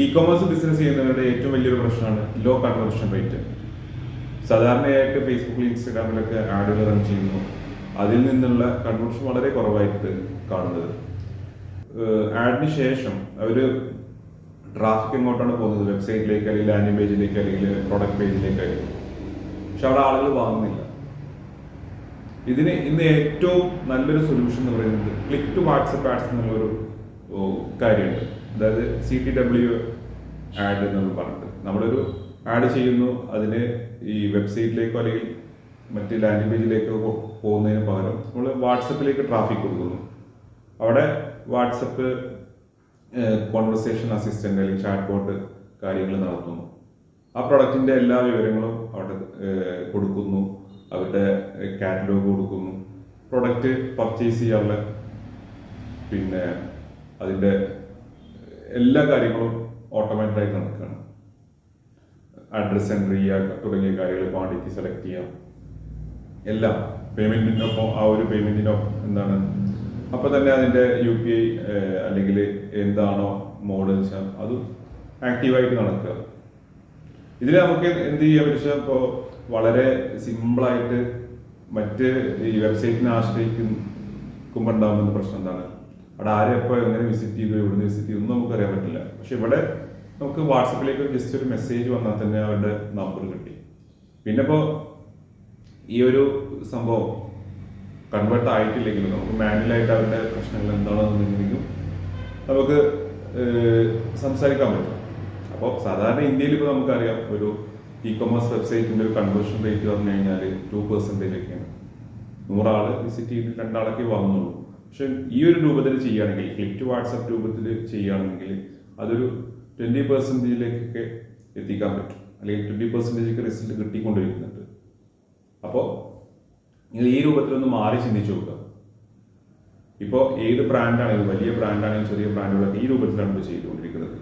E commerce business ചെയ്യുന്നവരുടെ ഏറ്റവും വലിയൊരു പ്രശ്നമാണ് ലോ കൺവേർഷൻ റേറ്റ്. സാധാരണയായിട്ട് ഫേസ്ബുക്കിൽ ഇൻസ്റ്റാഗ്രാമിലൊക്കെ ആഡുകൾ റൺ ചെയ്യുന്നു, അതിൽ നിന്നുള്ള കൺവേർഷൻ വളരെ കുറവായിട്ട് കാണുന്നത്. ആഡിന് ശേഷം അവർ ട്രാഫിക് എങ്ങോട്ടാണ് പോകുന്നത്, വെബ്സൈറ്റിലേക്ക് അല്ലെങ്കിൽ ലാൻഡിംഗ് പേജിലേക്ക് അല്ലെങ്കിൽ പ്രൊഡക്റ്റ് പേജിലേക്ക് ആയിരിക്കും. പക്ഷെ അവിടെ ആളുകൾ വാങ്ങുന്നില്ല. ഇതിന് ഇന്ന് ഏറ്റവും നല്ലൊരു സൊല്യൂഷൻ എന്ന് പറയുന്നത് ക്ലിക്ക് ടു വാട്സപ്പ് ആഡ്സ് എന്നുള്ളൊരു കാര്യമുണ്ട്. അതായത് CTW ആഡ് എന്ന് പറഞ്ഞിട്ട് നമ്മളൊരു ആഡ് ചെയ്യുന്നു, അതിന് ഈ വെബ്സൈറ്റിലേക്കോ അല്ലെങ്കിൽ മറ്റ് ലാൻഡിംഗ് പേജിലേക്കോ പോകുന്നതിന് പകരം നമ്മൾ വാട്സപ്പിലേക്ക് ട്രാഫിക് കൊടുക്കുന്നു. അവിടെ വാട്സപ്പ് കോൺവെർസേഷൻ അസിസ്റ്റന്റ് അല്ലെങ്കിൽ ചാറ്റ് ബോട്ട് കാര്യങ്ങൾ നടത്തുന്നു. ആ പ്രൊഡക്റ്റിന്റെ എല്ലാ വിവരങ്ങളും അവിടെ കൊടുക്കുന്നു, അവരുടെ കാറ്റലോഗ് കൊടുക്കുന്നു, പ്രൊഡക്റ്റ് പർച്ചേസ് ചെയ്യാനുള്ള പിന്നെ അതിൻ്റെ എല്ലാ കാര്യങ്ങളും ഓട്ടോമാറ്റിക്കായിട്ട് നടക്കുകയാണ്. അഡ്രസ് എൻട്രി ചെയ്യുക തുടങ്ങിയ കാര്യങ്ങൾ, ക്വാണ്ടിറ്റി സെലക്ട് ചെയ്യാം, എല്ലാം പേയ്മെൻറ്റിനൊപ്പം ആ ഒരു പേയ്മെൻറ്റിനൊപ്പം എന്താണ് അപ്പോൾ തന്നെ അതിൻ്റെ UPI അല്ലെങ്കിൽ എന്താണോ മോഡ് വെച്ചാൽ അത് ആക്റ്റീവായിട്ട് നടക്കുക. ഇതിൽ നമുക്ക് എന്ത് ചെയ്യാൻ പറ്റുക, ഇപ്പോൾ വളരെ സിമ്പിളായിട്ട് മറ്റ് ഈ വെബ്സൈറ്റിനെ ആശ്രയിക്കുമ്പോൾ ഉണ്ടാകുന്ന പ്രശ്നം എന്താണ്, അവിടെ ആരും എപ്പോൾ എങ്ങനെ വിസിറ്റ് ചെയ്തു, എവിടുന്ന് വിസിറ്റ് ചെയ്തു ഒന്നും നമുക്കറിയാൻ പറ്റില്ല. പക്ഷെ ഇവിടെ നമുക്ക് വാട്സപ്പിലേക്ക് ജസ്റ്റ് ഒരു മെസ്സേജ് വന്നാൽ തന്നെ അവരുടെ നമ്പർ കിട്ടി. പിന്നെ ഇപ്പോൾ ഈ ഒരു സംഭവം കൺവേർട്ട് ആയിട്ടില്ലെങ്കിലും നമുക്ക് മാനുവലായിട്ട് അവരുടെ പ്രശ്നങ്ങൾ എന്താണെന്നുണ്ടെങ്കിലും നമുക്ക് സംസാരിക്കാൻ പറ്റും. അപ്പോൾ സാധാരണ ഇന്ത്യയിൽ ഇപ്പോൾ നമുക്കറിയാം ഒരു ഇ കൊമേഴ്സ് വെബ്സൈറ്റിൻ്റെ ഒരു കൺവേർഷൻ റേറ്റ് പറഞ്ഞു കഴിഞ്ഞാൽ 2% ഒക്കെയാണ്. 100 ആൾ വിസിറ്റ് ചെയ്ത് 2 ആളൊക്കെ വാങ്ങുന്നുള്ളൂ. പക്ഷെ ഈ ഒരു രൂപത്തിൽ ചെയ്യുകയാണെങ്കിൽ, ക്ലിക്ക് ടു വാട്സപ്പ് രൂപത്തിൽ ചെയ്യുകയാണെങ്കിൽ അതൊരു 20%-ലേക്കൊക്കെ എത്തിക്കാൻ പറ്റും, അല്ലെങ്കിൽ 20%-ഒക്കെ റിസൾട്ട് കിട്ടിക്കൊണ്ടിരിക്കുന്നുണ്ട്. അപ്പോൾ നിങ്ങൾ ഈ രൂപത്തിലൊന്ന് മാറി ചിന്തിച്ചു നോക്കുക. ഇപ്പോൾ ഏത് ബ്രാൻഡാണെങ്കിലും, വലിയ ബ്രാൻഡാണെങ്കിലും ചെറിയ ബ്രാൻഡുകളൊക്കെ ഈ രൂപത്തിലാണ് ഇപ്പോൾ ചെയ്തുകൊണ്ടിരിക്കുന്നത്.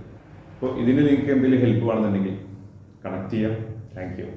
അപ്പോൾ ഇതിന് നിങ്ങൾക്ക് എന്തെങ്കിലും ഹെൽപ്പ് വേണമെന്നുണ്ടെങ്കിൽ കണക്ട് ചെയ്യാം. Thank you.